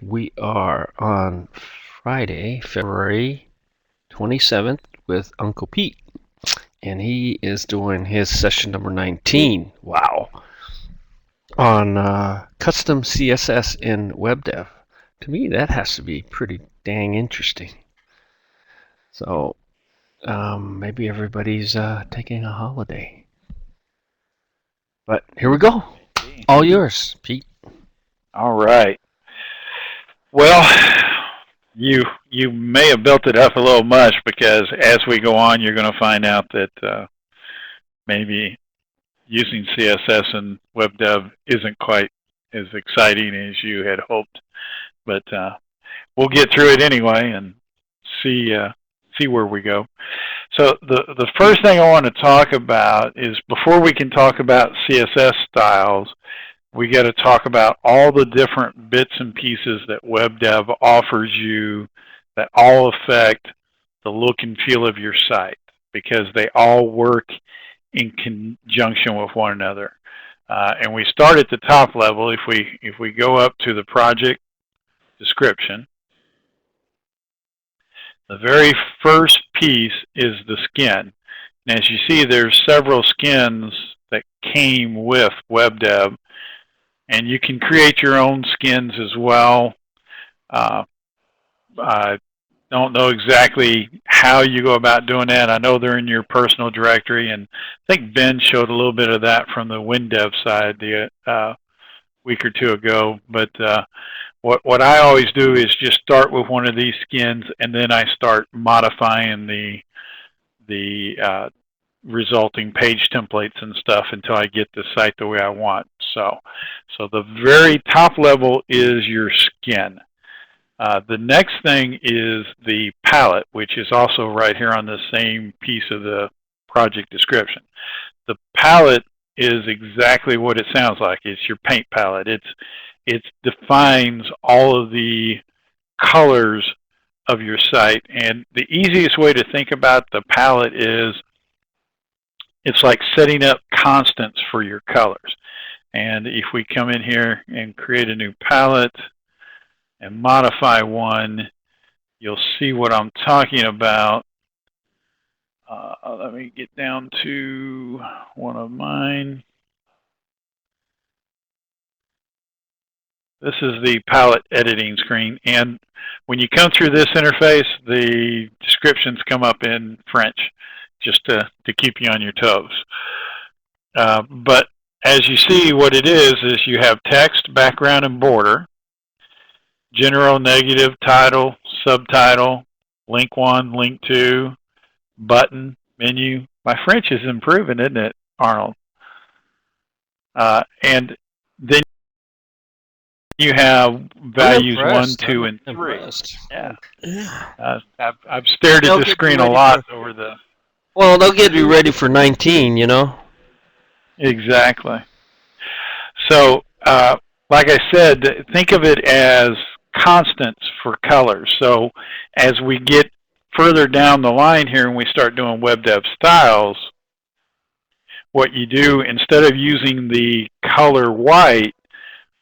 We are on Friday, February 27th with Uncle Pete, and he is doing his session number 19. Wow. On Custom CSS in WebDev. To me, that has to be pretty dang interesting. So maybe everybody's taking a holiday. But here we go. All yours, Pete. All right. Well, you may have built it up a little much, because as we go on, you're going to find out that maybe using CSS and WebDev isn't quite as exciting as you had hoped. But we'll get through it anyway and see where we go. So the first thing I want to talk about is, before we can talk about CSS styles, we got to talk about all the different bits and pieces that WebDev offers you that all affect the look and feel of your site, because they all work in conjunction with one another. And we start at the top level. If we go up to the project description, the very first piece is the skin. And as you see, there's several skins that came with WebDev, and you can create your own skins as well. I don't know exactly how you go about doing that. I know they're in your personal directory, and I think Ben showed a little bit of that from the WINDEV side the week or two ago. But what I always do is just start with one of these skins, and then I start modifying the resulting page templates and stuff until I get the site the way I want. So the very top level is your skin. The next thing is the palette, which is also right here on the same piece of the project description. The palette is exactly what it sounds like. It's your paint palette. It defines all of the colors of your site. And the easiest way to think about the palette is, it's like setting up constants for your colors. And if we come in here and create a new palette and modify one, you'll see what I'm talking about. Let me get down to one of mine. This is the palette editing screen, and when you come through this interface, the descriptions come up in French, just to keep you on your toes. But as you see, what it is you have text, background, and border, general, negative, title, subtitle, link 1, link 2, button, menu. My French is improving, isn't it, Arnold? And then you have values 1, 2, and 3. Yeah. I've stared at the screen a lot over the... Well, they'll get you ready for 19, you know? Exactly. So, like I said, think of it as constants for colors. So as we get further down the line here and we start doing WebDev styles, what you do, instead of using the color white,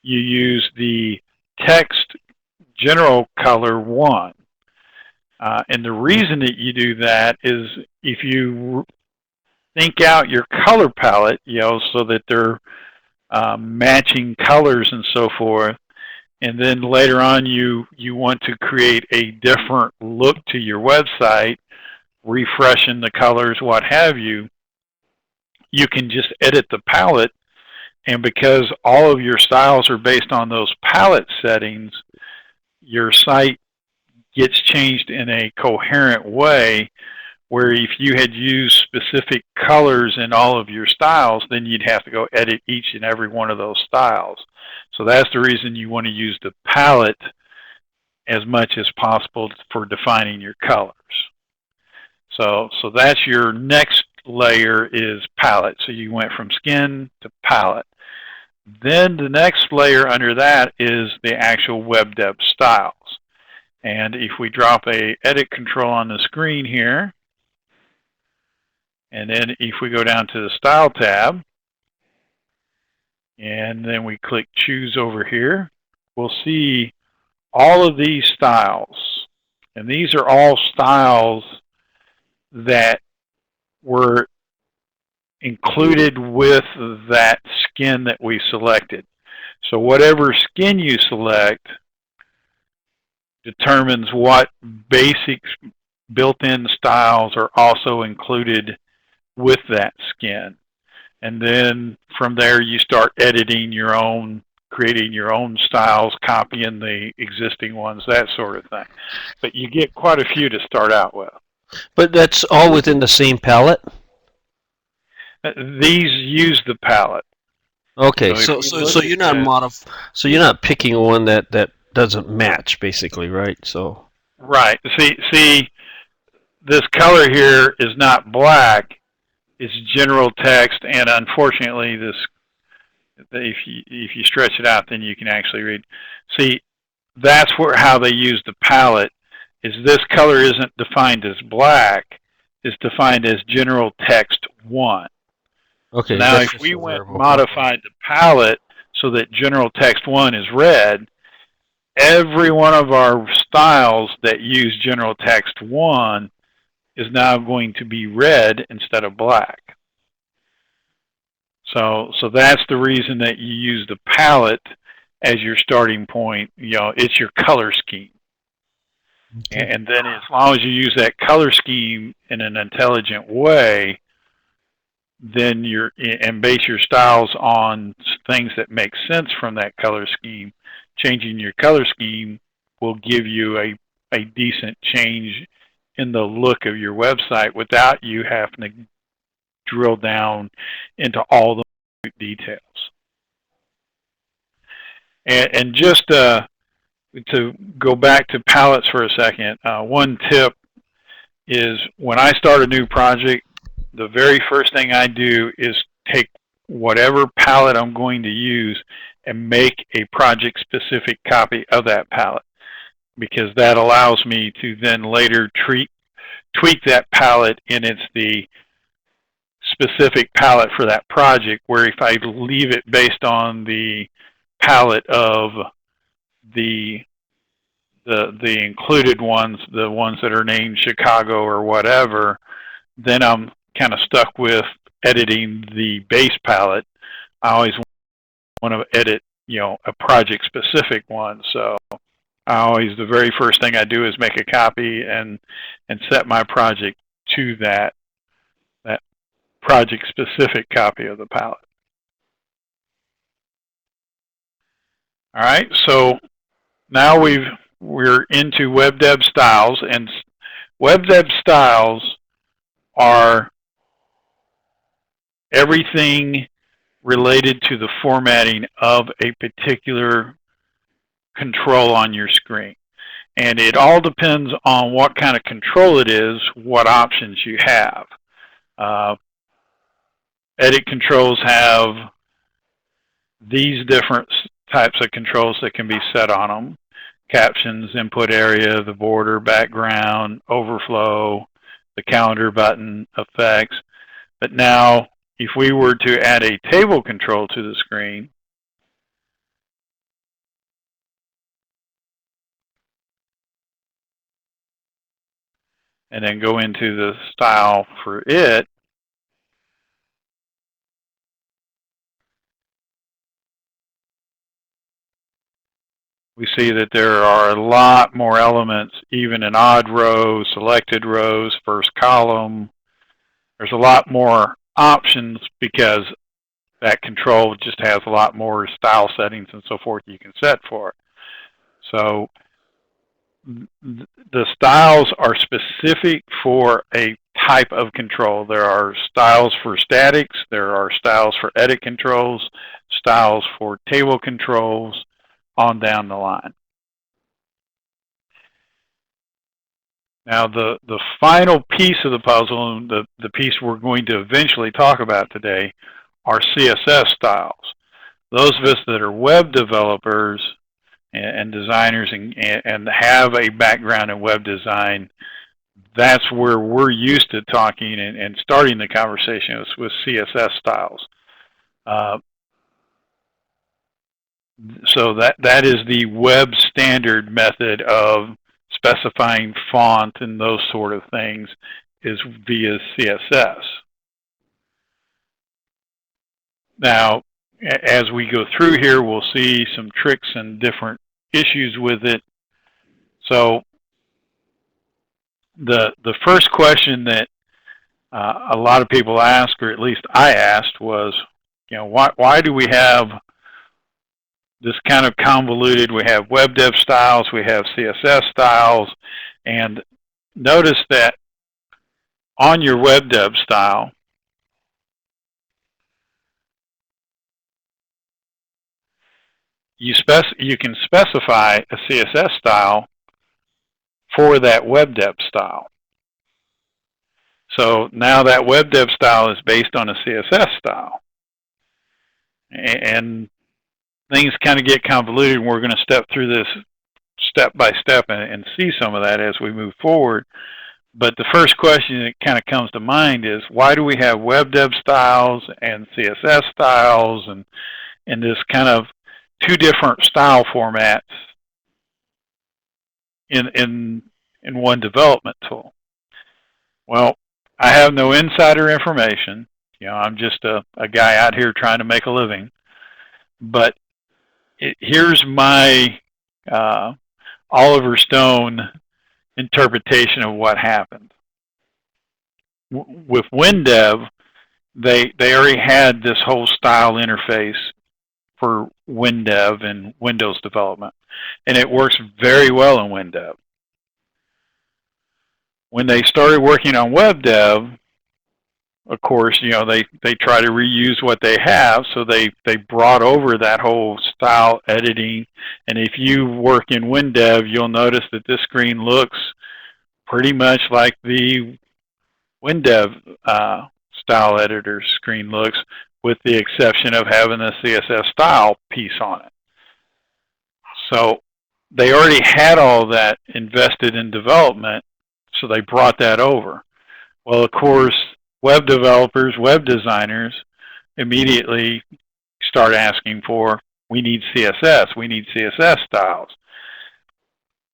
you use the text general color 1. And the reason that you do that is, if you think out your color palette, so that they're matching colors and so forth, and then later on you want to create a different look to your website, refreshing the colors, what have you, you can just edit the palette. And because all of your styles are based on those palette settings, your site gets changed in a coherent way, where if you had used specific colors in all of your styles, then you'd have to go edit each and every one of those styles. So that's the reason you want to use the palette as much as possible for defining your colors. So that's your next layer, is palette. So you went from skin to palette. Then the next layer under that is the actual WebDev styles. And if we drop a edit control on the screen here, and then if we go down to the Style tab, and then we click Choose over here, we'll see all of these styles, and these are all styles that were included with that skin that we selected. So whatever skin you select determines what basic built-in styles are also included with that skin. And then from there you start editing your own, creating your own styles, copying the existing ones, that sort of thing. But you get quite a few to start out with. But that's all within the same palette? These use the palette. Okay, so you're not so you're not picking one that doesn't match, basically, right? So right. See, this color here is not black; it's general text, and unfortunately, this if you stretch it out, then you can actually read. See, that's how they use the palette. Is this color isn't defined as black; it's defined as general text 1. okay, So now, if we went and modified the palette so that general text 1 is red, every one of our styles that use general text 1 is now going to be red instead of black. So that's the reason that you use the palette as your starting point. You know, it's your color scheme. Okay. And then as long as you use that color scheme in an intelligent way, then and base your styles on things that make sense from that color scheme, changing your color scheme will give you a decent change in the look of your website without you having to drill down into all the details. And just to go back to palettes for a second, one tip is when I start a new project, the very first thing I do is take whatever palette I'm going to use and make a project-specific copy of that palette, because that allows me to then later tweak that palette, and it's the specific palette for that project, where if I leave it based on the palette of the included ones, the ones that are named Chicago or whatever, then I'm kind of stuck with editing the base palette. I always want to edit, you know, a project-specific one. So the very first thing I do is make a copy and set my project to that project-specific copy of the palette. All right, so now we're into WebDev Styles, and WebDev Styles are everything related to the formatting of a particular control on your screen. And it all depends on what kind of control it is, what options you have. Edit controls have these different types of controls that can be set on them. Captions, input area, the border, background, overflow, the calendar button, effects. But now, if we were to add a table control to the screen, and then go into the style for it, we see that there are a lot more elements, even in odd rows, selected rows, first column. There's a lot more options because that control just has a lot more style settings and so forth you can set for it. So the styles are specific for a type of control. There are styles for statics, there are styles for edit controls, styles for table controls, on down the line. Now the final piece of the puzzle, and the piece we're going to eventually talk about today, are CSS styles. Those of us that are web developers and designers and have a background in web design, that's where we're used to talking and starting the conversation with CSS styles. So that is the web standard method of specifying font and those sort of things, is via CSS. Now, as we go through here, we'll see some tricks and different issues with it. So the first question that a lot of people ask, or at least I asked, was, why do we have this kind of convoluted? We have WebDev styles, we have CSS styles, and notice that on your WebDev style, you can specify a CSS style for that WebDev style. So now that WebDev style is based on a CSS style. And things kind of get convoluted, and we're going to step through this step by step and see some of that as we move forward. But the first question that kind of comes to mind is, why do we have WebDev styles and CSS styles and this kind of two different style formats in one development tool? Well, I have no insider information. I'm just a guy out here trying to make a living. But here's my Oliver Stone interpretation of what happened. With WINDEV, they already had this whole style interface for WINDEV and Windows development, and it works very well in WINDEV. When they started working on WebDev, of course, they try to reuse what they have, so they brought over that whole style editing. And if you work in WinDev, you'll notice that this screen looks pretty much like the WinDev style editor screen looks, with the exception of having the CSS style piece on it. So they already had all that invested in development, so they brought that over. Well, of course, web developers, web designers immediately start asking for, we need CSS, we need CSS styles.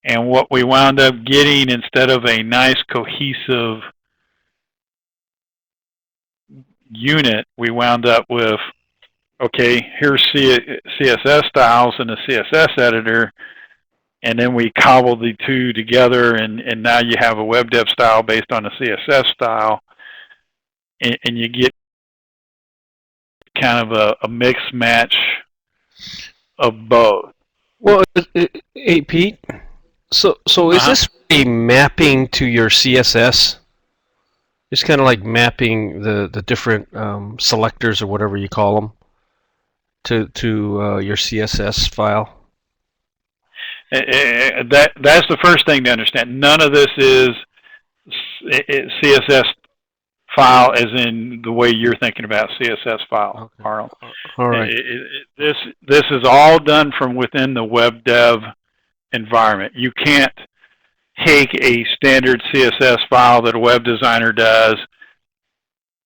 And what we wound up getting, instead of a nice cohesive unit, we wound up with, okay, here's CSS styles in the CSS editor, and then we cobbled the two together, and now you have a WebDev style based on a CSS style, and you get kind of a mix match of both. Well, hey Pete, so is this a mapping to your CSS? It's kind of like mapping the different selectors or whatever you call them to your CSS file? That's the first thing to understand. None of this is CSS file as in the way you're thinking about CSS file, Okay. Carl. All right. This is all done from within the WebDev environment. You can't take a standard CSS file that a web designer does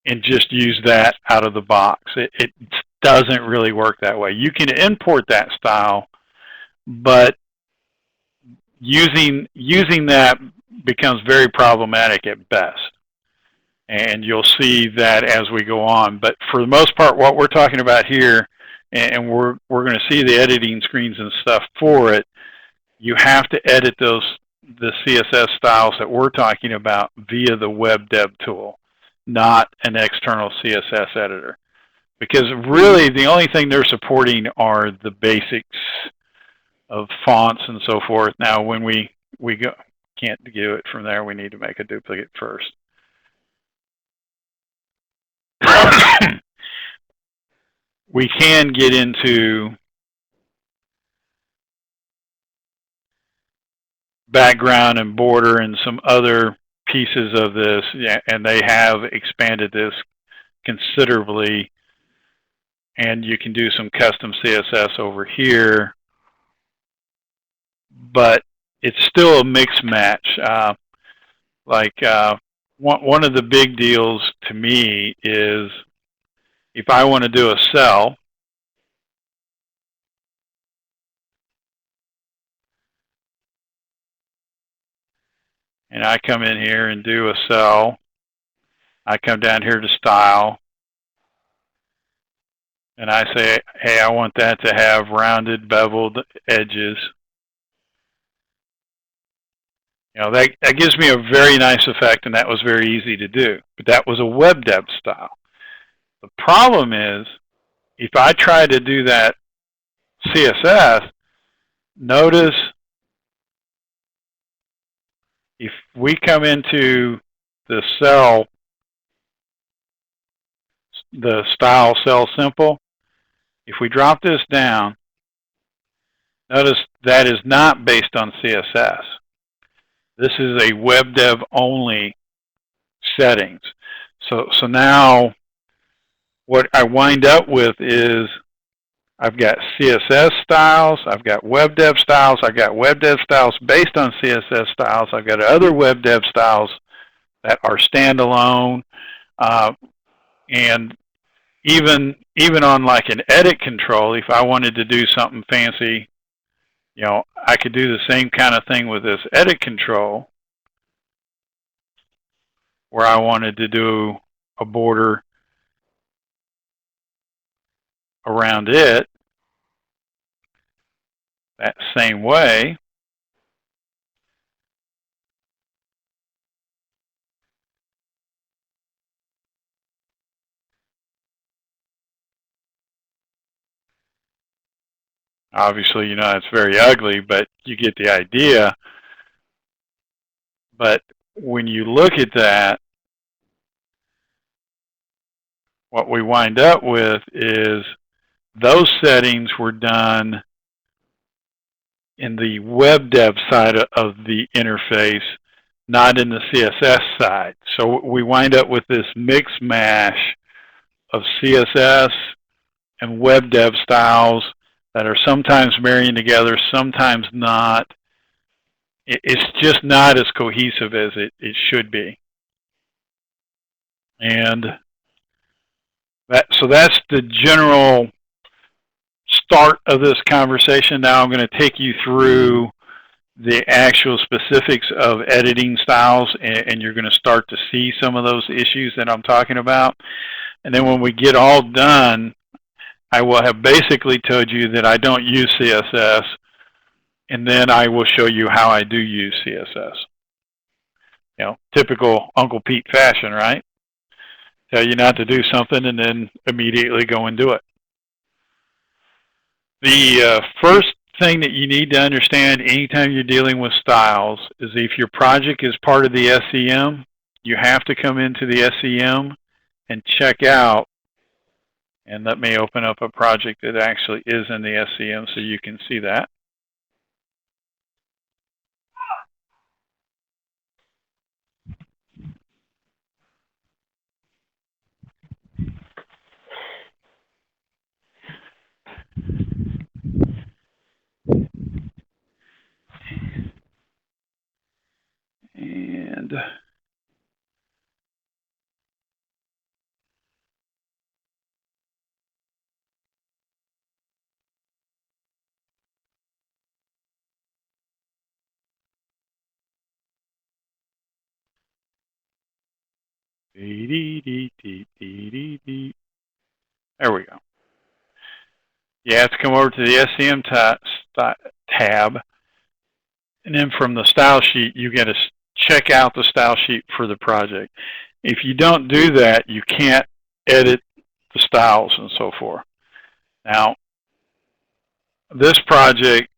and just use that out of the box. It doesn't really work that way. You can import that style, but using that becomes very problematic at best. And you'll see that as we go on. But for the most part, what we're talking about here, and we're going to see the editing screens and stuff for it, you have to edit the CSS styles that we're talking about via the WebDev tool, not an external CSS editor. Because really, the only thing they're supporting are the basics of fonts and so forth. Now, when we can't do it from there, we need to make a duplicate first. We can get into background and border and some other pieces of this, and they have expanded this considerably, and you can do some custom CSS over here, but it's still a mix match. One of the big deals to me is, if I want to do a cell, and I come in here and do a cell. I come down here to style, and I say, hey, I want that to have rounded, beveled edges. You know, that gives me a very nice effect, and that was very easy to do. But that was a WebDev style. The problem is, if I try to do that CSS, notice if we come into the cell, the style cell simple, if we drop this down, notice that is not based on CSS. This is a WebDev only settings. So now what I wind up with is I've got CSS styles, I've got WebDev styles, I've got WebDev styles based on CSS styles, I've got other WebDev styles that are standalone, and even on like an edit control, if I wanted to do something fancy, you know, I could do the same kind of thing with this edit control, where I wanted to do a border around it that same way. Obviously, you know, it's very ugly, but you get the idea. But when you look at that, what we wind up with is those settings were done in the WebDev side of the interface, not in the CSS side. So we wind up with this mix mash of CSS and WebDev styles that are sometimes marrying together, sometimes not. It's just not as cohesive as it should be. And so that's the general start of this conversation. Now I'm going to take you through the actual specifics of editing styles, and you're going to start to see some of those issues that I'm talking about. And then when we get all done, I will have basically told you that I don't use CSS, and then I will show you how I do use CSS. You know, typical Uncle Pete fashion, right? Tell you not to do something and then immediately go and do it. The first thing that you need to understand anytime you're dealing with styles is if your project is part of the SCM, you have to come into the SCM and check out. And let me open up a project that actually is in the SCM so you can see that. And there we go. You have to come over to the SCM tab, and then from the style sheet, you got to check out the style sheet for the project. If you don't do that, you can't edit the styles and so forth. Now, this project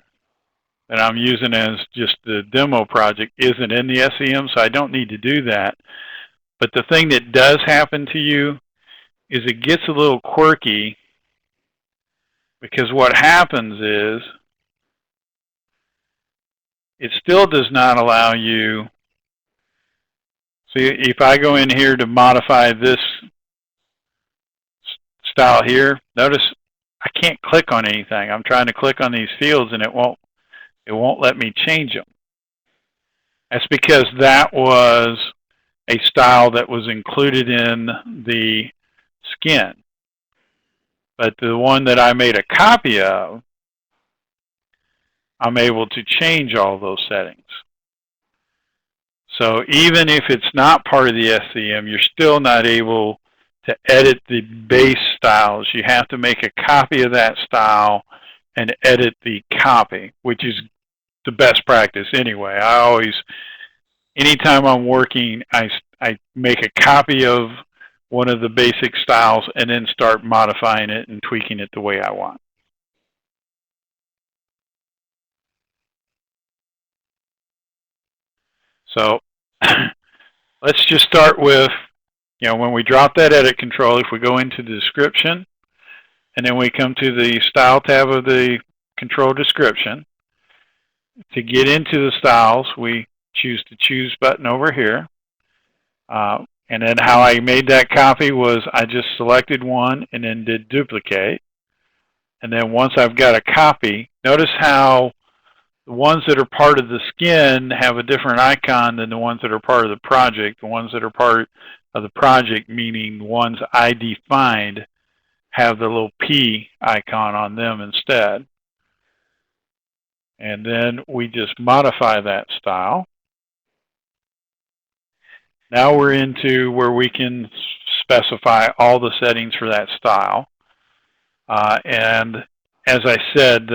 that I'm using as just the demo project isn't in the SCM, so I don't need to do that. But the thing that does happen to you is it gets a little quirky, because what happens is it still does not allow you. See, if I go in here to modify this style here, notice I can't click on anything. I'm trying to click on these fields and it won't let me change them. That's because that was a style that was included in the skin. But the one that I made a copy of, I'm able to change all those settings. So even if it's not part of the SCM, you're still not able to edit the base styles. You have to make a copy of that style and edit the copy, which is the best practice anyway. I always, anytime I'm working, I make a copy of one of the basic styles and then start modifying it and tweaking it the way I want. So let's just start with, when we drop that edit control, if we go into the description, and then we come to the style tab of the control description. To get into the styles, we choose the choose button over here. And then how I made that copy was I just selected one and then did duplicate. And then once I've got a copy, notice how the ones that are part of the skin have a different icon than the ones that are part of the project. The ones that are part of the project, meaning the ones I defined, have the little P icon on them instead. And then we just modify that style. Now we're into where we can specify all the settings for that style. And as I said,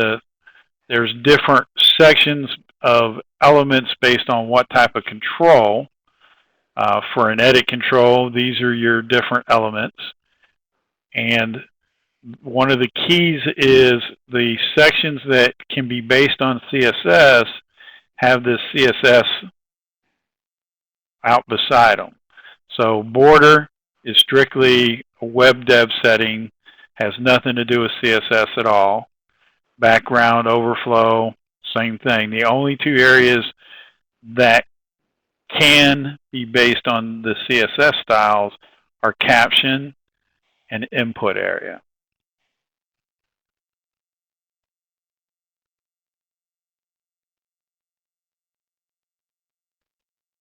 there's different sections of elements based on what type of control. For an edit control, these are your different elements. And one of the keys is the sections that can be based on CSS have this CSS out beside them. So border is strictly a WebDev setting, has nothing to do with CSS at all. Background, overflow, same thing. The only two areas that can be based on the CSS styles are caption and input area.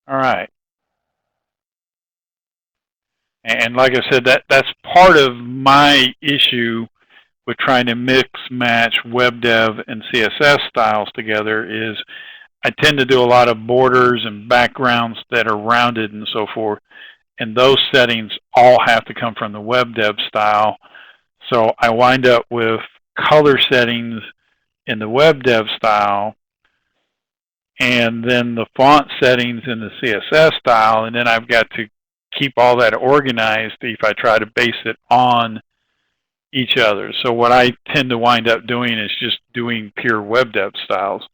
All right. And like I said, that's part of my issue with trying to mix match WebDev and CSS styles together is I tend to do a lot of borders and backgrounds that are rounded and so forth. And those settings all have to come from the WebDev style. So I wind up with color settings in the WebDev style and then the font settings in the CSS style. And then I've got to keep all that organized if I try to base it on each other. So what I tend to wind up doing is just doing pure WebDev styles.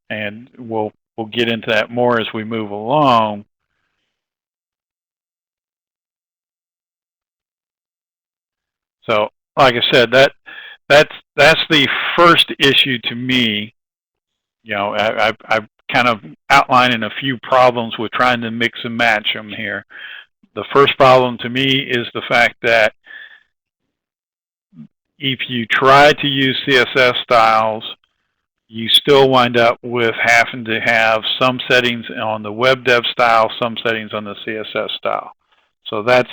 And we'll get into that more as we move along. So like I said, that's the first issue to me. I've kind of outlining a few problems with trying to mix and match them here. The first problem to me is the fact that if you try to use CSS styles, you still wind up with having to have some settings on the WebDev style, some settings on the CSS style. So that's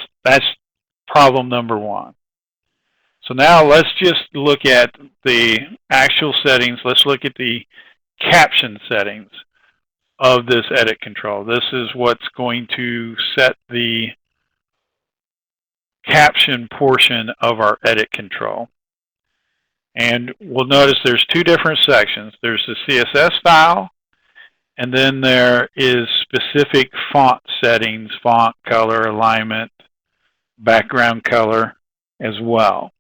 problem number one. So now let's just look at the actual settings. Let's look at the caption settings of this edit control. This is what's going to set the caption portion of our edit control. And we'll notice there's two different sections. There's the CSS style, and then there is specific font settings, font color, alignment, background color as well.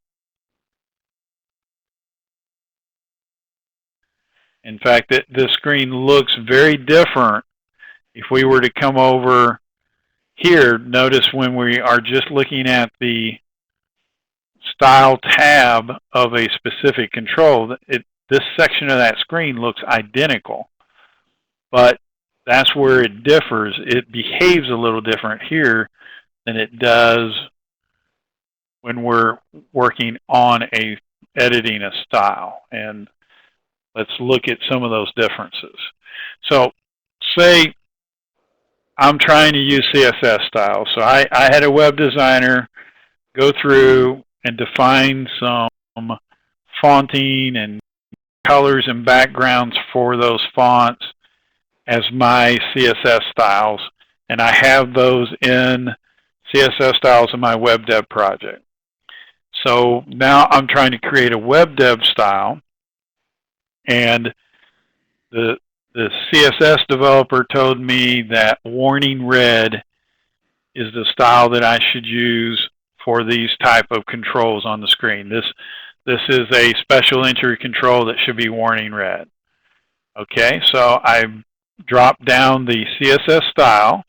In fact, this screen looks very different. If we were to come over here, notice when we are just looking at the style tab of a specific control, this section of that screen looks identical. But that's where it differs. It behaves a little different here than it does when we're working on editing a style. And let's look at some of those differences. So say I'm trying to use CSS styles. So I had a web designer go through and define some fonting and colors and backgrounds for those fonts. as my CSS styles, and I have those in CSS Styles in my WebDev project. So now I'm trying to create a WebDev style, and the CSS developer told me that warning red is the style that I should use for these type of controls on the screen. This is a special entry control that should be warning red. Okay, so I dropped down the CSS style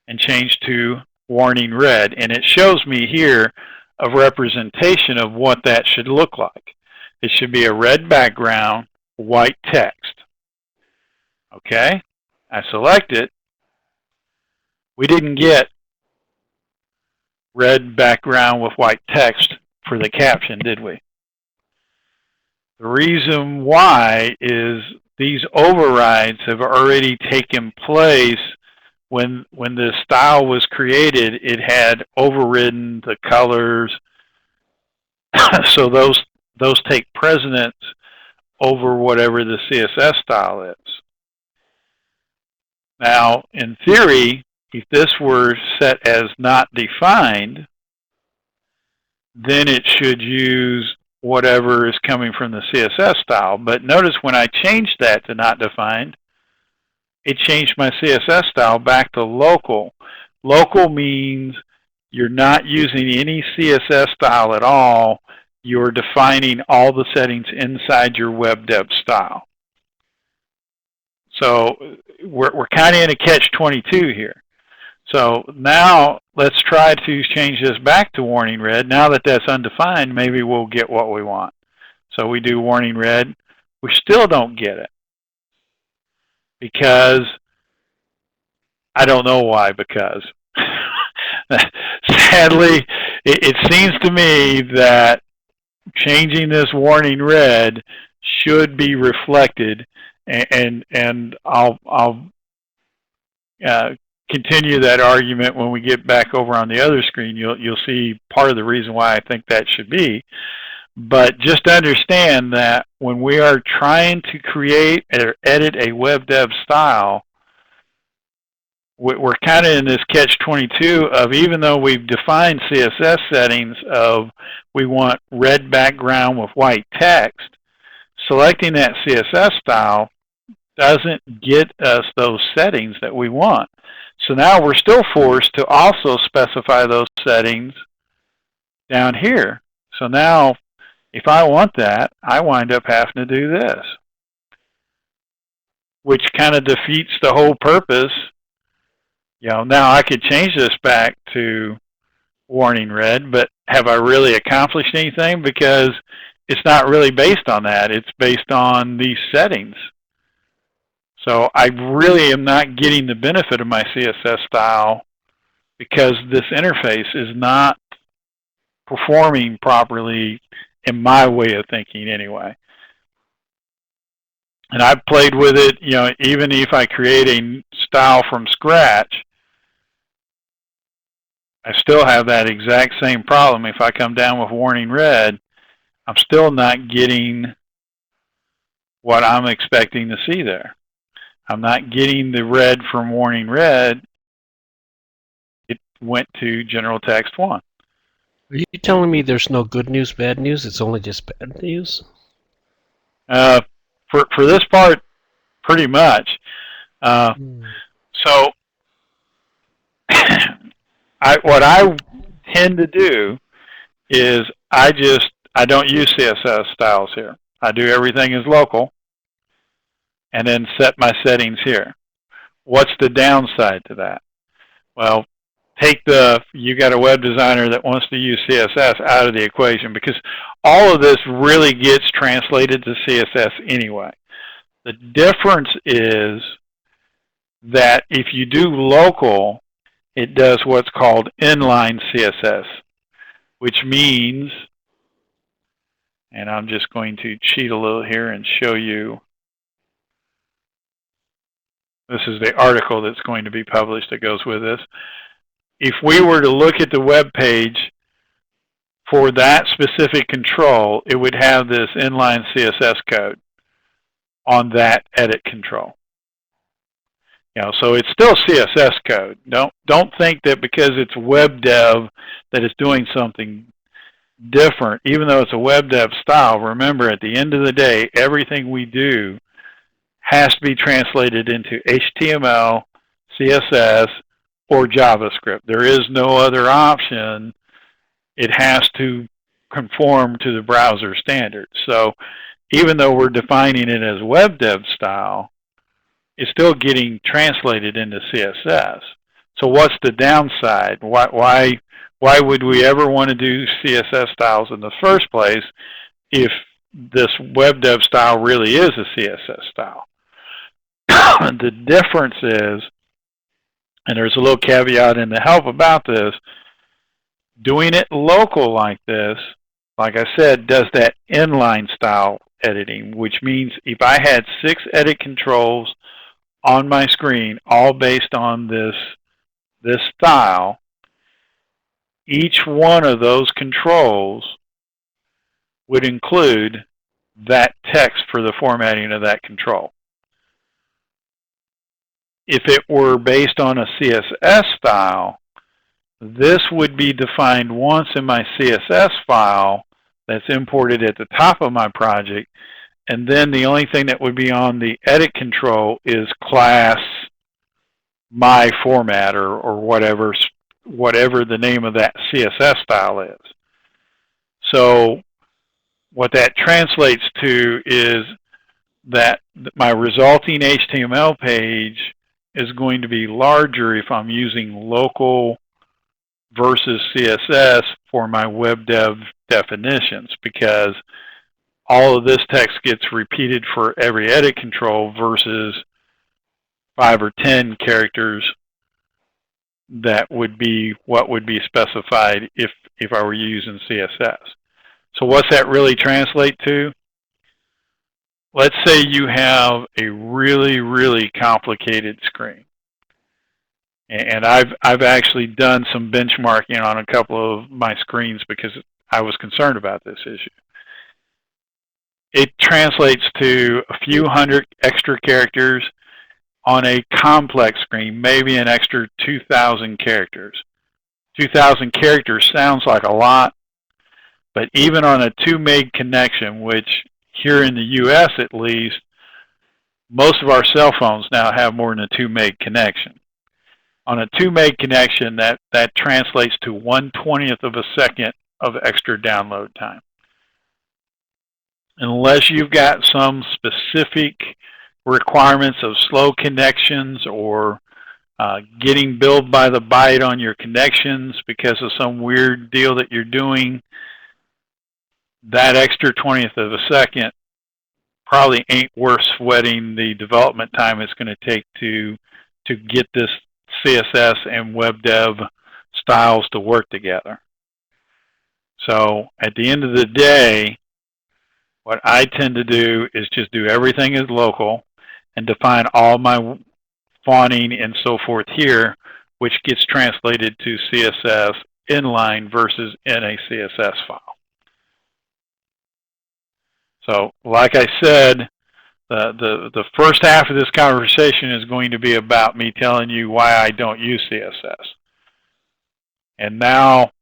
and changed to warning red, and it shows me here a representation of what that should look like. It should be a red background, white text. Okay, I select it. We didn't get red background with white text for the caption, did we? The reason why is these overrides have already taken place. When the style was created, it had overridden the colors, so those take precedence over whatever the CSS style is. Now, in theory, if this were set as not defined, then it should use whatever is coming from the CSS style. But notice when I changed that to not defined, it changed my CSS style back to local. Local means you're not using any CSS style at all. You're defining all the settings inside your WebDev style. So we're kind of in a catch-22 here. So now let's try to change this back to warning red. Now that that's undefined, maybe we'll get what we want. So we do warning red. We still don't get it, because I don't know why, because sadly, it seems to me that changing this warning red should be reflected, and I'll continue that argument when we get back over on the other screen. You'll see part of the reason why I think that should be. But just understand that when we are trying to create or edit a WebDev style, we're kind of in this catch-22 of, even though we've defined CSS settings of we want red background with white text, selecting that CSS style doesn't get us those settings that we want. So now we're still forced to also specify those settings down here. So now, if I want that, I wind up having to do this, which kind of defeats the whole purpose. You know, now I could change this back to warning red, but have I really accomplished anything? Because it's not really based on that. It's based on these settings. So I really am not getting the benefit of my CSS style, because this interface is not performing properly in my way of thinking anyway. And I've played with it, you know, even if I create a style from scratch, I still have that exact same problem. If I come down with warning red, I'm still not getting what I'm expecting to see there. I'm not getting the red from warning red. It went to general text 1. Are you telling me there's no good news, bad news? It's only just bad news? For this part, pretty much. So what I tend to do is I don't use CSS styles here. I do everything as local, and then set my settings here. What's the downside to that? Well, you got a web designer that wants to use CSS out of the equation, because all of this really gets translated to CSS anyway. The difference is that if you do local, it does what's called Inline CSS, which means, and I'm just going to cheat a little here and show you. This is the article that's going to be published that goes with this. If we were to look at the web page for that specific control, it would have this inline CSS code on that edit control. So it's still CSS code. Don't think that because it's WebDev that it's doing something different, even though it's a WebDev style. Remember, at the end of the day, everything we do has to be translated into HTML, CSS, or JavaScript. There is no other option. It has to conform to the browser standards. So even though we're defining it as WebDev style, it's still getting translated into CSS. So what's the downside? Why would we ever want to do CSS styles in the first place if this WebDev style really is a CSS style? The difference is, and there's a little caveat in the help about this, doing it local like this, like I said, does that inline style editing, which means if I had 6 edit controls on my screen, all based on this style, each one of those controls would include that text for the formatting of that control. If it were based on a CSS style, this would be defined once in my CSS file that's imported at the top of my project, and then the only thing that would be on the edit control is class my formatter or whatever the name of that CSS style is. So what that translates to is that my resulting HTML page is going to be larger if I'm using local versus CSS for my WebDev definitions, because all of this text gets repeated for every edit control versus 5 or 10 characters that would be what would be specified if I were using CSS. So what's that really translate to? Let's say you have a really, really complicated screen. And I've actually done some benchmarking on a couple of my screens because I was concerned about this issue. It translates to a few hundred extra characters on a complex screen, maybe an extra 2,000 characters. 2,000 characters sounds like a lot, but even on a 2 meg connection, which here in the US at least, most of our cell phones now have more than a 2 meg connection. On a 2 meg connection, that translates to 1/20th of a second of extra download time. Unless you've got some specific requirements of slow connections or getting billed by the byte on your connections because of some weird deal that you're doing, that extra 20th of a second probably ain't worth sweating the development time it's going to take to get this CSS and WebDev styles to work together. So at the end of the day, what I tend to do is just do everything as local and define all my fonting and so forth here, which gets translated to CSS inline versus in a CSS file. So like I said, the first half of this conversation is going to be about me telling you why I don't use CSS. And now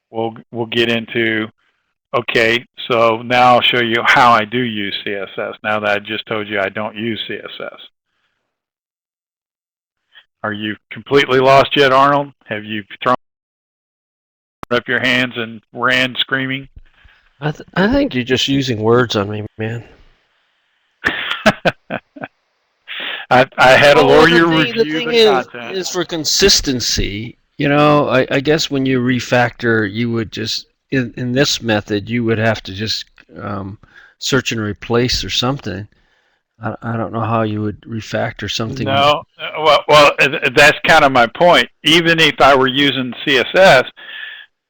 we'll get into, okay, so now I'll show you how I do use CSS now that I just told you I don't use CSS. Are you completely lost yet, Arnold? Have you thrown up your hands and ran screaming? I think you're just using words on me, man. I had a lawyer review the content. Is for consistency. You know, I guess when you refactor, you would just, in this method, you would have to just search and replace or something. I don't know how you would refactor something. No, well, that's kind of my point. Even if I were using CSS,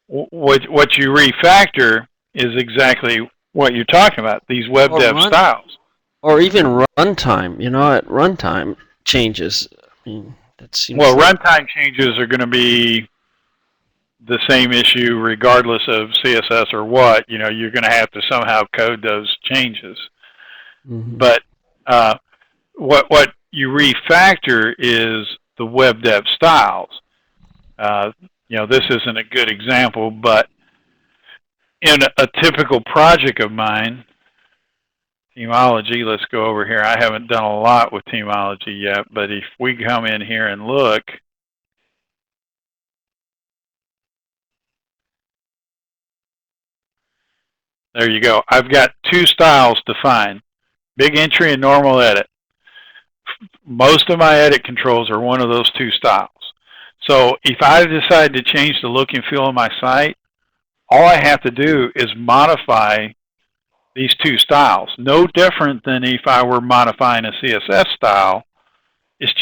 what you refactor is exactly what you're talking about, these WebDev styles. Or even runtime, you know, at runtime changes. I mean, that seems well, runtime changes are going to be the same issue regardless of CSS or what. You know, you're going to have to somehow code those changes. Mm-hmm. But what you refactor is the WebDev Styles. This isn't a good example, but in a typical project of mine, Themology, let's go over here. I haven't done a lot with Themology yet, but if we come in here and look, there you go. I've got two styles defined, big entry and normal edit. Most of my edit controls are one of those two styles. So if I decide to change the look and feel of my site, all I have to do is modify these two styles. No different than if I were modifying a CSS style. It's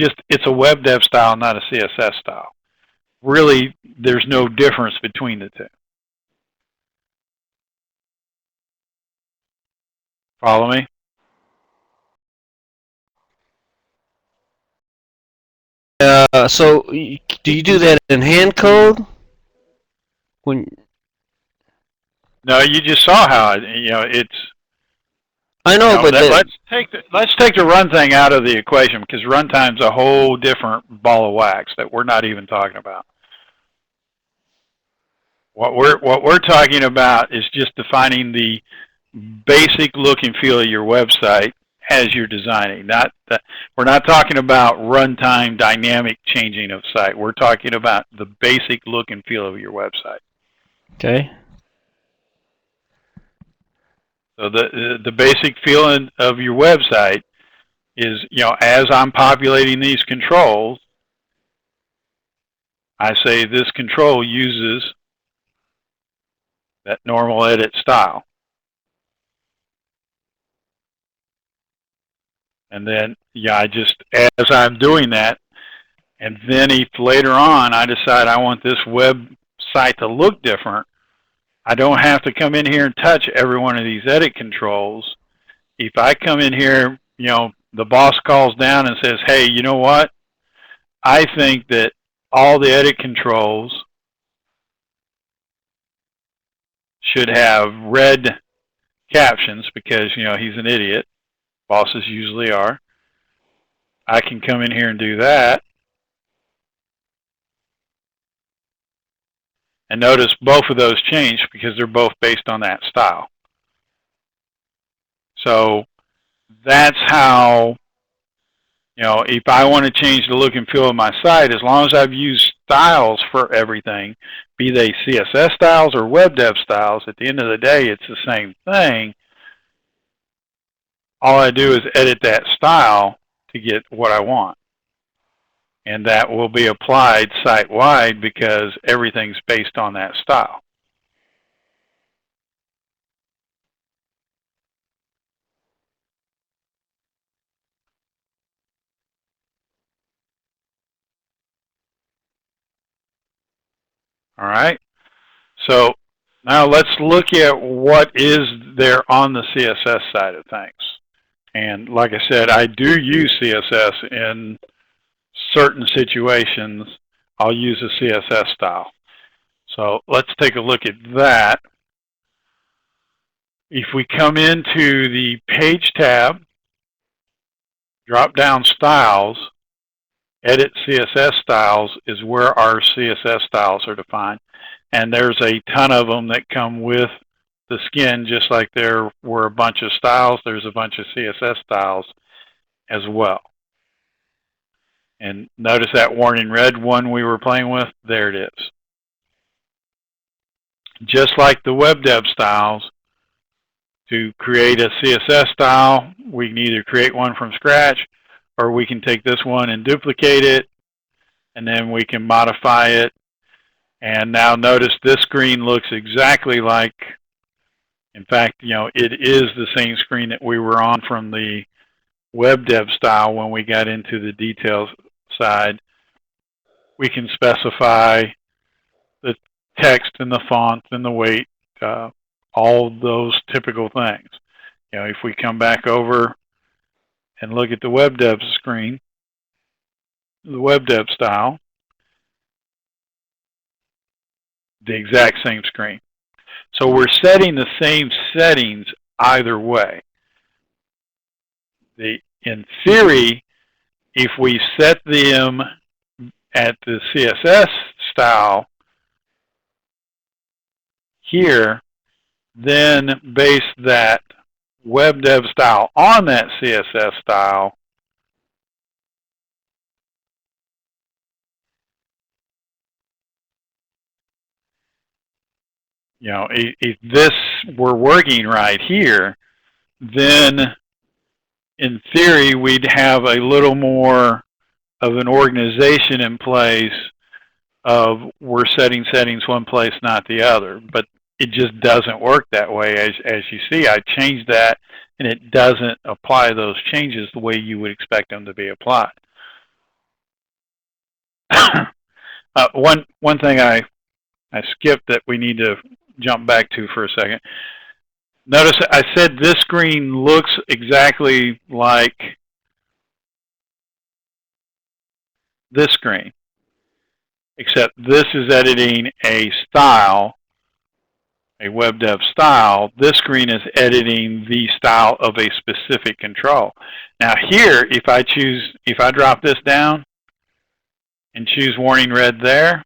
a WebDev style, not a CSS style. Really, there's no difference between the two. Follow me? So do you do that in hand code? No, you just saw how it's. I know, but let's take the run thing out of the equation, because runtime's a whole different ball of wax that we're not even talking about. What we're talking about is just defining the basic look and feel of your website as you're designing. We're not talking about runtime dynamic changing of site. We're talking about the basic look and feel of your website. Okay. So the basic feeling of your website is, as I'm populating these controls, I say this control uses that normal edit style. And then, as I'm doing that, and then if later on I decide I want this website to look different, I don't have to come in here and touch every one of these edit controls. If I come in here, the boss calls down and says, hey, you know what? I think that all the edit controls should have red captions, because, he's an idiot. Bosses usually are. I can come in here and do that. And notice both of those change because they're both based on that style. So that's how, if I want to change the look and feel of my site, as long as I've used styles for everything, be they CSS styles or WebDev styles, at the end of the day, it's the same thing. All I do is edit that style to get what I want. And that will be applied site-wide because everything's based on that style. All right. So now let's look at what is there on the CSS side of things. And like I said, I do use CSS in certain situations. I'll use a CSS style. So let's take a look at that. If we come into the Page tab, drop down Styles, Edit CSS Styles is where our CSS styles are defined. And there's a ton of them that come with the skin, just like there were a bunch of styles. There's a bunch of CSS styles as well. And notice that warning red one we were playing with, there it is. Just like the WebDev styles, to create a CSS style, we can either create one from scratch, or we can take this one and duplicate it, and then we can modify it. And now notice this screen looks exactly like, in fact, it is the same screen that we were on from the WebDev style when we got into the details side. We can specify the text and the font and the weight, all those typical things. If we come back over and look at the WebDev screen, the WebDev style, the exact same screen. So we're setting the same settings either way. In theory, if we set them at the CSS style here, then base that WebDev style on that CSS style, you know, if this were working right here, then in theory we'd have a little more of an organization in place of we're setting settings one place, not the other. But it just doesn't work that way. As you see, I changed that, and it doesn't apply those changes the way you would expect them to be applied. One thing I skipped that we need to jump back to for a second. Notice I said this screen looks exactly like this screen, except this is editing a style, a WebDev style. This screen is editing the style of a specific control. Now here, if I drop this down and choose warning red there,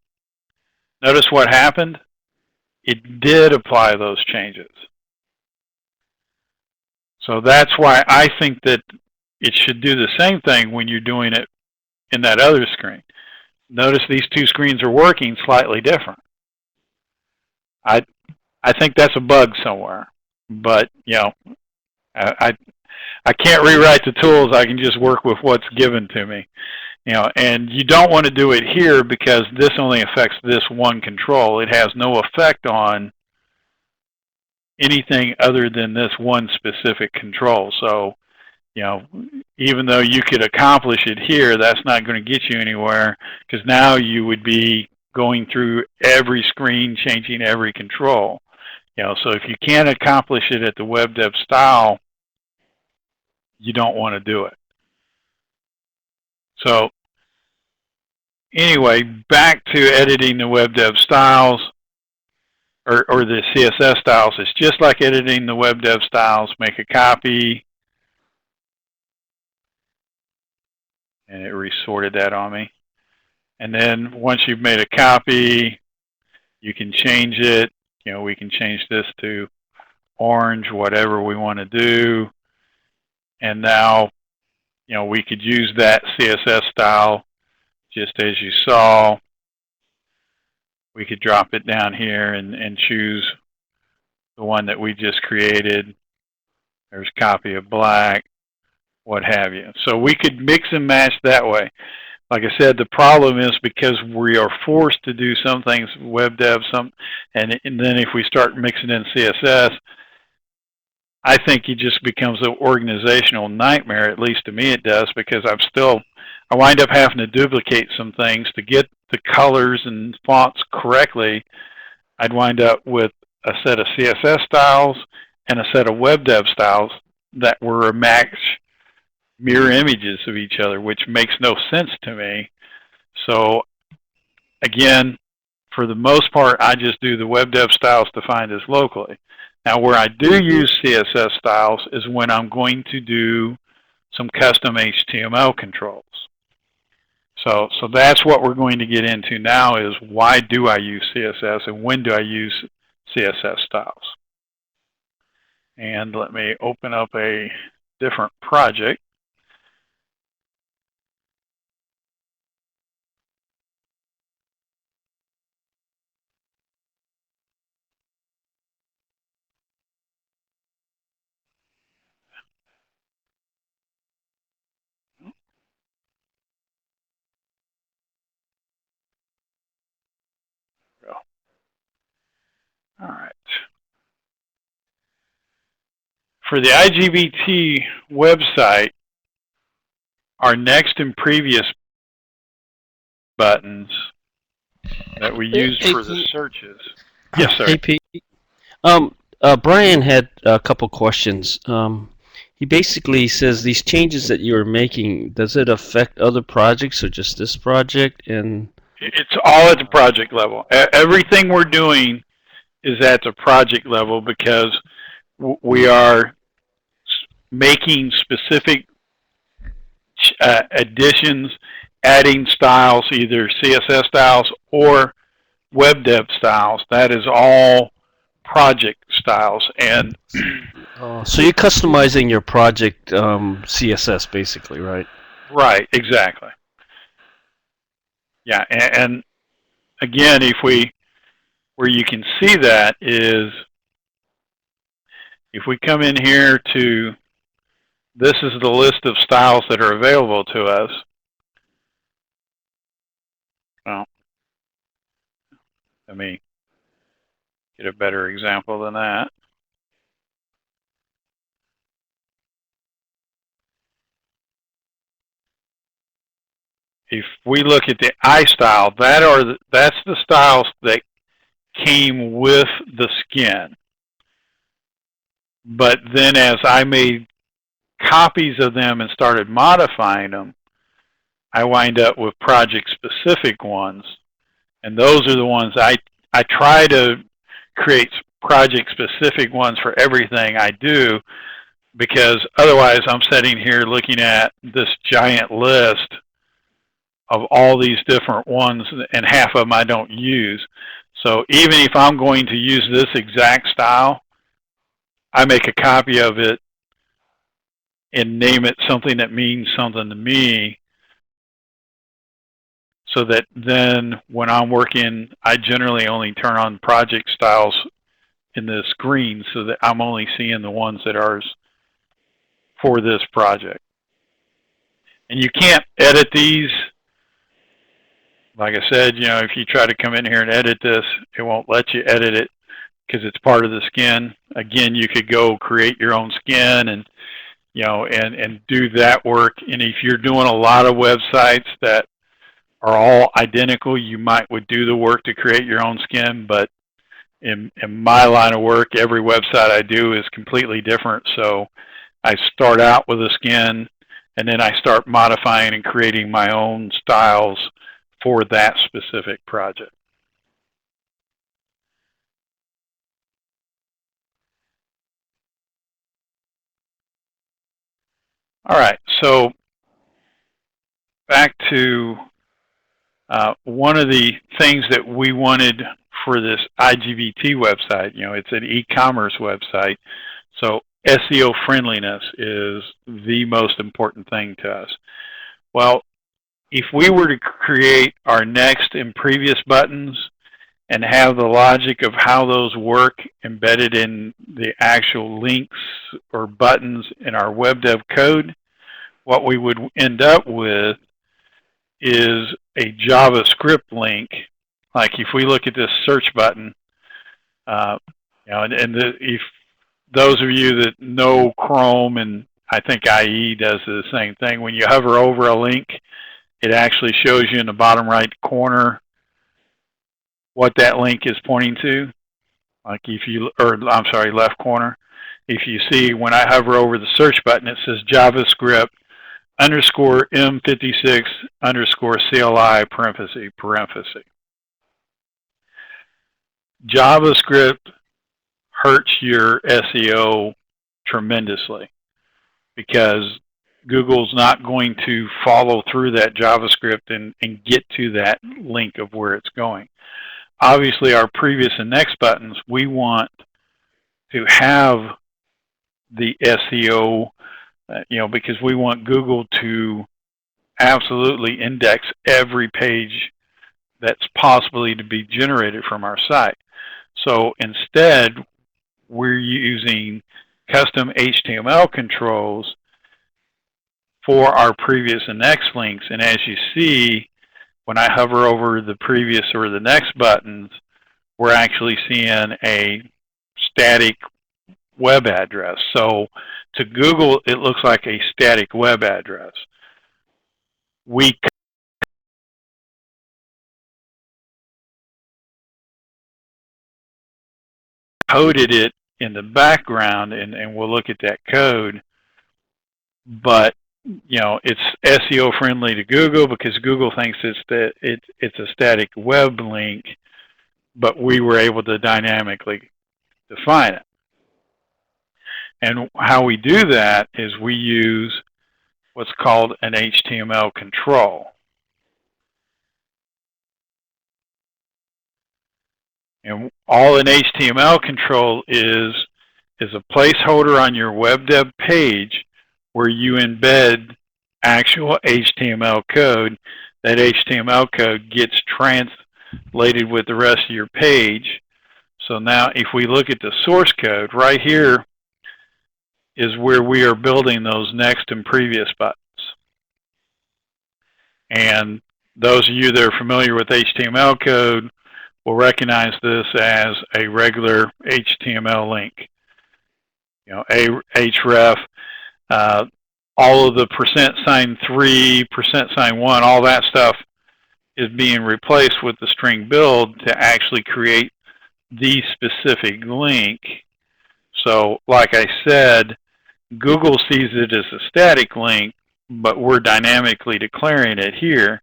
notice what happened? It did apply those changes. So that's why I think that it should do the same thing when you're doing it in that other screen. Notice these two screens are working slightly different. I think that's a bug somewhere, but you know, I can't rewrite the tools. I can just work with what's given to me. You know, and you don't want to do it here because this only affects this one control. It has no effect on anything other than this one specific control. So, you know, even though you could accomplish it here, that's not going to get you anywhere, because now you would be going through every screen, changing every control. You know, so if you can't accomplish it at the WebDev style, you don't want to do it. So anyway, back to editing the WebDev styles, or the CSS styles. It's just like editing the WebDev styles. Make a copy. And it resorted that on me. And then once you've made a copy, you can change it. You know, we can change this to orange, whatever we want to do. And now, you know, we could use that CSS style just as you saw. We could drop it down here and choose the one that we just created. There's copy of black, what have you. So we could mix and match that way. Like I said, the problem is because we are forced to do some things WebDev, and then if we start mixing in CSS, I think it just becomes an organizational nightmare. At least to me it does, because I wind up having to duplicate some things to get the colors and fonts correctly. I'd wind up with a set of CSS styles and a set of WebDev styles that were a match, mirror images of each other, which makes no sense to me. So again, for the most part, I just do the WebDev styles defined as locally. Now where I do use CSS styles is when I'm going to do some custom HTML controls. So that's what we're going to get into now, is why do I use CSS and when do I use CSS styles. And let me open up a different project. All right. For the IGBT website, our next and previous buttons that we use for the searches. Yes, sir. Hey, Pete. Brian had a couple questions. He basically says these changes that you're making, does it affect other projects or just this project? And it's all at the project level. Everything we're doing is at the project level, because we are making specific additions, adding styles, either CSS styles or WebDev styles. That is all project styles. And so you're customizing your project CSS basically, right? right, exactly. Yeah, and again, where you can see that is if we come in here to, this is the list of styles that are available to us. Well, let me get a better example than that. If we look at the iStyle, that's the styles that came with the skin. But then as I made copies of them and started modifying them, I wind up with project-specific ones. And those are the ones I try to create project-specific ones for everything I do, because otherwise I'm sitting here looking at this giant list of all these different ones, and half of them I don't use. So even if I'm going to use this exact style, I make a copy of it and name it something that means something to me, so that then when I'm working, I generally only turn on project styles in the screen so that I'm only seeing the ones that are for this project. And you can't edit these. Like I said, you know, if you try to come in here and edit this, it won't let you edit it because it's part of the skin. Again, you could go create your own skin and, you know, and do that work. And if you're doing a lot of websites that are all identical, you would do the work to create your own skin. But in my line of work, every website I do is completely different. So I start out with a skin, and then I start modifying and creating my own styles for that specific project. All right, so back to one of the things that we wanted for this IGBT website. You know, it's an e-commerce website, so SEO friendliness is the most important thing to us. Well, if we were to create our next and previous buttons and have the logic of how those work embedded in the actual links or buttons in our WebDev code, what we would end up with is a JavaScript link. Like if we look at this search button, you know, if those of you that know Chrome, and I think IE does the same thing, when you hover over a link, it actually shows you in the bottom right corner what that link is pointing to. Like if you, or I'm sorry, left corner. If you see when I hover over the search button, it says JavaScript _ M56 _ CLI parenthesis. JavaScript hurts your SEO tremendously because Google's not going to follow through that JavaScript and get to that link of where it's going. Obviously, our previous and next buttons, we want to have the SEO, you know, because we want Google to absolutely index every page that's possibly to be generated from our site. So instead, we're using custom HTML controls for our previous and next links. And as you see, when I hover over the previous or the next buttons, we're actually seeing a static web address. So to Google, it looks like a static web address. We coded it in the background, and we'll look at that code. But you know, it's SEO friendly to Google because Google thinks it's a static web link, but we were able to dynamically define it. And how we do that is we use what's called an HTML control. And all an HTML control is a placeholder on your WebDev page where you embed actual HTML code. That HTML code gets translated with the rest of your page. So now if we look at the source code, right here is where we are building those next and previous buttons. And those of you that are familiar with HTML code will recognize this as a regular HTML link. You know, href, all of the %3, %1, all that stuff is being replaced with the string build to actually create the specific link. So, like I said, Google sees it as a static link, but we're dynamically declaring it here,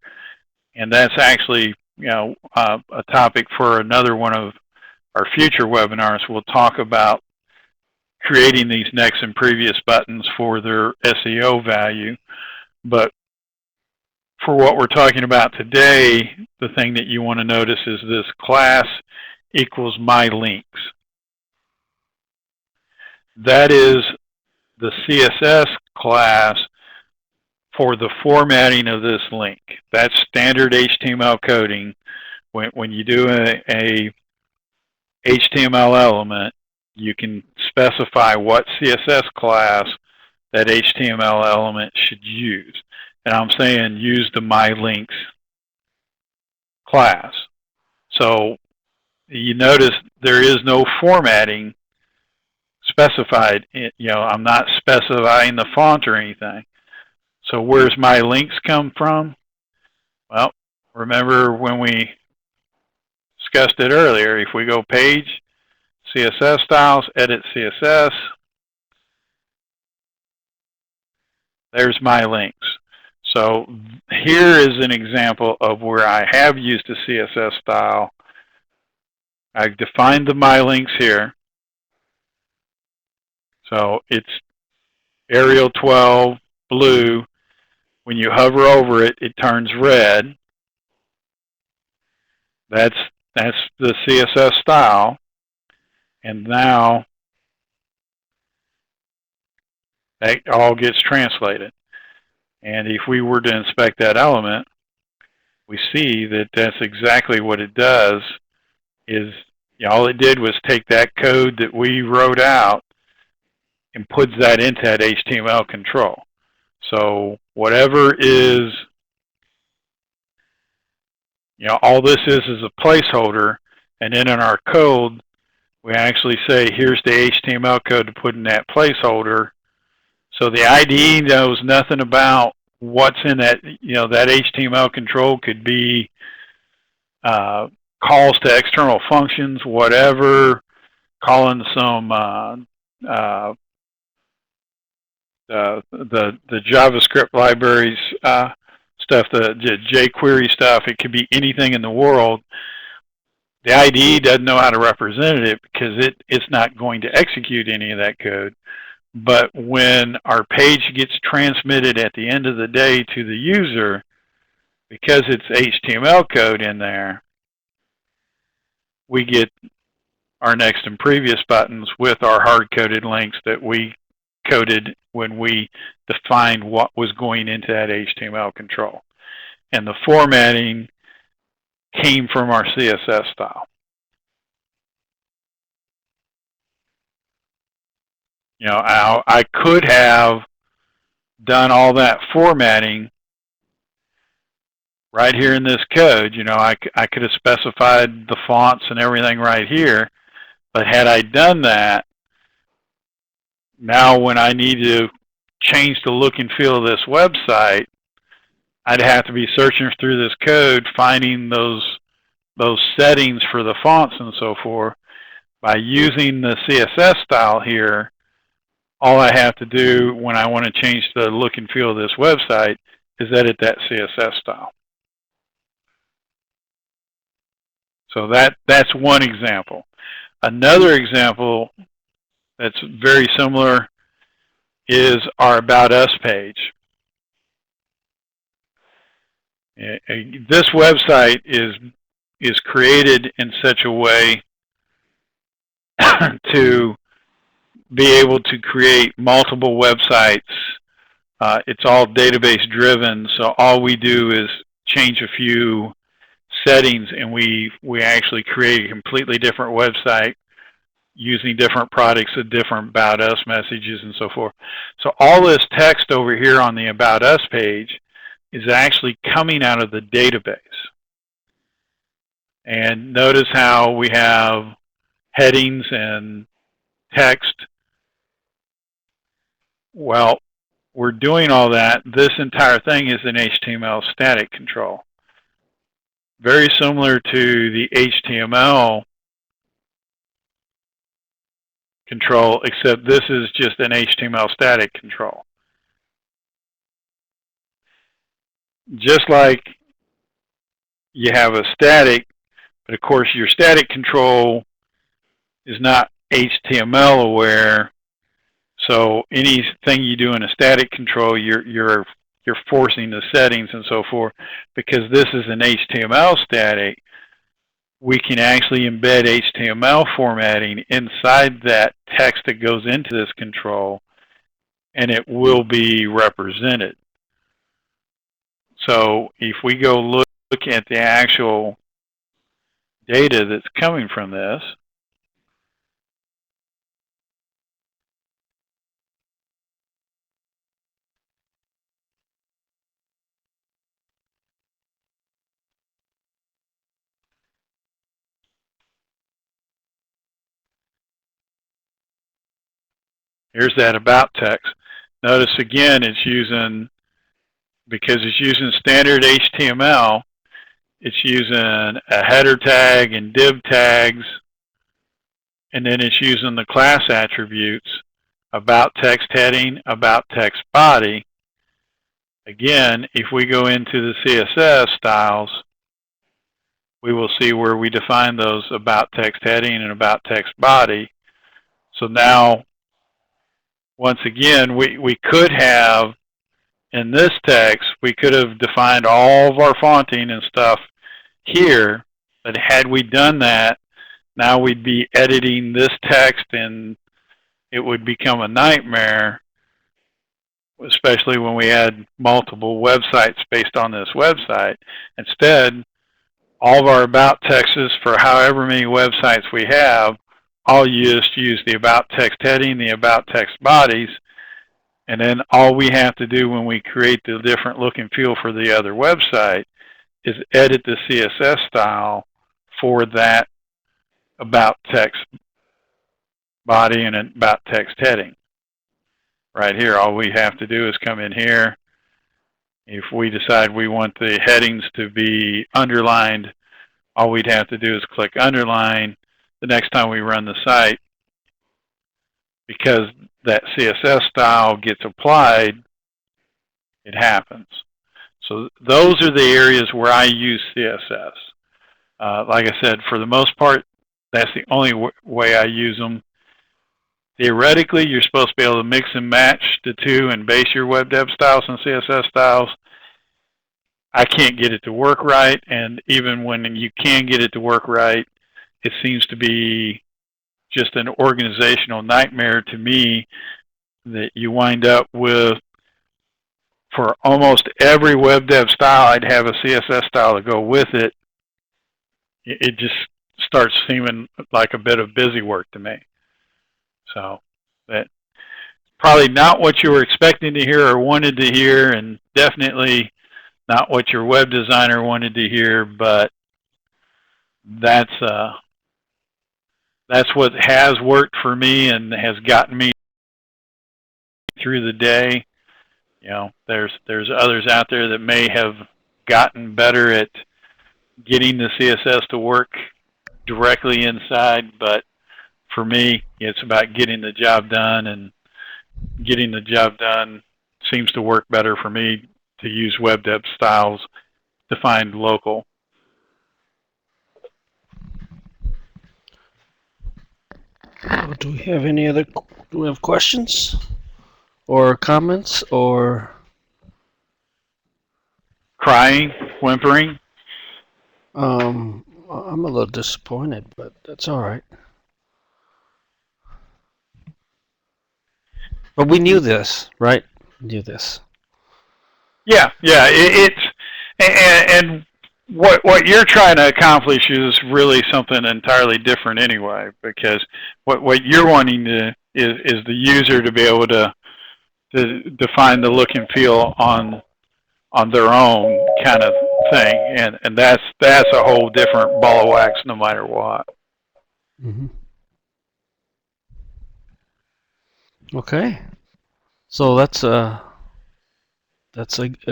and that's actually, you know, a topic for another one of our future webinars. We'll talk about creating these next and previous buttons for their SEO value. But for what we're talking about today, the thing that you want to notice is this class equals my links. That is the CSS class for the formatting of this link. That's standard HTML coding. When you do a HTML element, you can specify what CSS class that HTML element should use. And I'm saying use the MyLinks class. So you notice there is no formatting specified. You know, I'm not specifying the font or anything. So where's MyLinks come from? Well, remember when we discussed it earlier, if we go page, CSS Styles, edit CSS, there's MyLinks. So here is an example of where I have used a CSS style. I've defined the MyLinks here. So it's Arial 12, blue. When you hover over it, it turns red. That's the CSS style. And now that all gets translated. And if we were to inspect that element, we see that that's exactly what it does. Is, you know, all it did was take that code that we wrote out and puts that into that HTML control. So whatever is, you know, all this is a placeholder, and then in our code, we actually say, here's the HTML code to put in that placeholder. So the IDE knows nothing about what's in that. You know, that HTML control could be calls to external functions, whatever, calling some the JavaScript libraries stuff, the jQuery stuff. It could be anything in the world. The IDE doesn't know how to represent it because it's not going to execute any of that code. But when our page gets transmitted at the end of the day to the user, because it's HTML code in there, we get our next and previous buttons with our hard-coded links that we coded when we defined what was going into that HTML control. And the formatting came from our CSS style. You know, I could have done all that formatting right here in this code. You know, I could have specified the fonts and everything right here, but had I done that, now when I need to change the look and feel of this website, I'd have to be searching through this code, finding those settings for the fonts and so forth. By using the CSS style here, all I have to do when I want to change the look and feel of this website is edit that CSS style. So that's one example. Another example that's very similar is our About Us page. This website is created in such a way to be able to create multiple websites. It's all database driven, so all we do is change a few settings and we actually create a completely different website using different products with different About Us messages and so forth. So all this text over here on the About Us page is actually coming out of the database. And notice how we have headings and text. Well, we're doing all that. This entire thing is an HTML static control. Very similar to the HTML control, except this is just an HTML static control. Just like you have a static, but of course your static control is not HTML aware. So anything you do in a static control, you're forcing the settings and so forth. Because this is an HTML static, we can actually embed HTML formatting inside that text that goes into this control, and it will be represented. So if we go look at the actual data that's coming from this, here's that about text. Notice again, it's using, because it's using standard HTML, it's using a header tag and div tags, and then it's using the class attributes, about text heading, about text body. Again, if we go into the CSS styles, we will see where we define those about text heading and about text body. So now, once again, we could have, in this text, we could have defined all of our fonting and stuff here, but had we done that, now we'd be editing this text and it would become a nightmare, especially when we had multiple websites based on this website. Instead, all of our about texts for however many websites we have, I'll just use the about text heading, the about text bodies, and then all we have to do when we create the different look and feel for the other website is edit the CSS style for that about text body and about text heading. Right here, all we have to do is come in here. If we decide we want the headings to be underlined, all we'd have to do is click underline. The next time we run the site, because that CSS style gets applied, it happens. So those are the areas where I use CSS. Like I said, for the most part, that's the only way I use them. Theoretically, you're supposed to be able to mix and match the two and base your WebDev styles and CSS styles. I can't get it to work right, and even when you can get it to work right, it seems to be just an organizational nightmare to me that you wind up with, for almost every WebDev style, I'd have a CSS style to go with it. It just starts seeming like a bit of busy work to me. So that's probably not what you were expecting to hear or wanted to hear, and definitely not what your web designer wanted to hear, but that's what has worked for me and has gotten me through the day. You know, there's others out there that may have gotten better at getting the CSS to work directly inside, but for me, it's about getting the job done, and getting the job done seems to work better for me to use WebDev styles defined local. Do we have any other? Do we have questions or comments or Crying? whimpering? I'm a little disappointed, but that's all right. But we knew this, right? We knew this. Yeah, yeah. And what you're trying to accomplish is really something entirely different anyway, because what you're wanting to is the user to be able to define the look and feel on their own kind of thing, and that's a whole different ball of wax no matter what. Mm-hmm. Okay, so that's a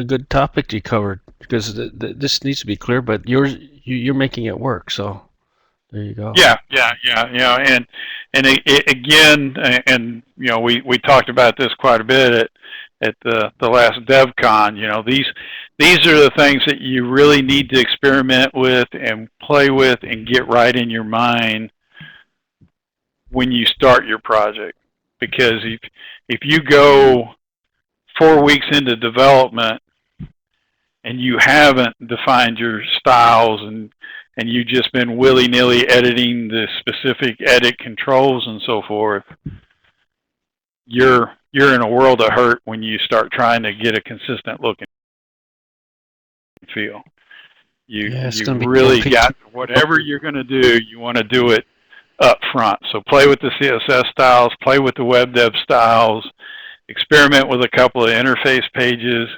good topic you covered, because this needs to be clear, but you're making it work, so there you go. Yeah, and again, and we talked about this quite a bit at the last DevCon. These are the things that you really need to experiment with and play with and get right in your mind when you start your project, because if you go 4 weeks into development and you haven't defined your styles and you've just been willy-nilly editing the specific edit controls and so forth, you're in a world of hurt when you start trying to get a consistent look and feel. You've really got, whatever you're going to do, you want to do it up front. So play with the CSS styles, play with the WebDev styles, experiment with a couple of interface pages,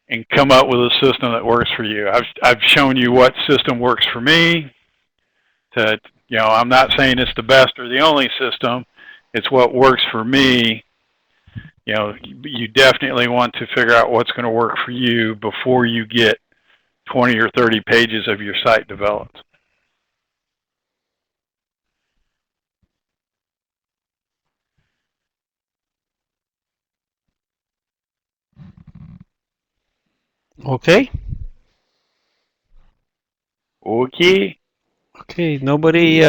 and come up with a system that works for you. I've shown you what system works for me. I'm not saying it's the best or the only system. It's what works for me. You definitely want to figure out what's going to work for you before you get 20 or 30 pages of your site developed. Okay. Okay. Okay. Nobody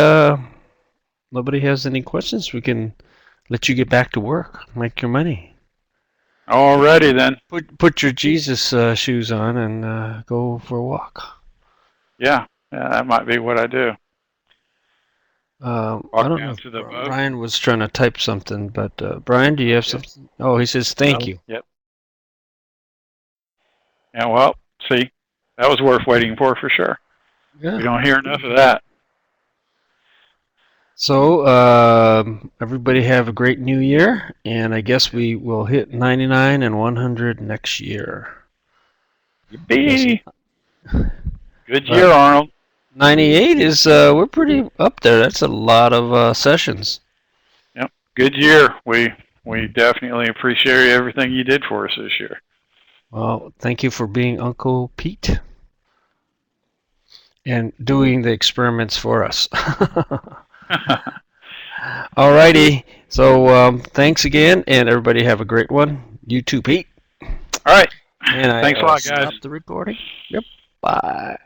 has any questions. We can let you get back to work, make your money. Alrighty then. Put your Jesus shoes on and go for a walk. Yeah, that might be what I do. I don't know if Brian was trying to type something, but Brian, do you have something? Oh, he says thank you. Yep. Yeah, well, see, that was worth waiting for sure. Yeah. We don't hear enough of that. So everybody have a great new year, and I guess we will hit 99 and 100 next year. Yippee! Good year, Arnold. 98 is we're pretty up there. That's a lot of sessions. Yep, good year. We definitely appreciate everything you did for us this year. Well, thank you for being Uncle Pete and doing the experiments for us. Alrighty. So thanks again, and everybody have a great one. You too, Pete. All right. And thanks a lot, guys. Stop the recording. Yep. Bye.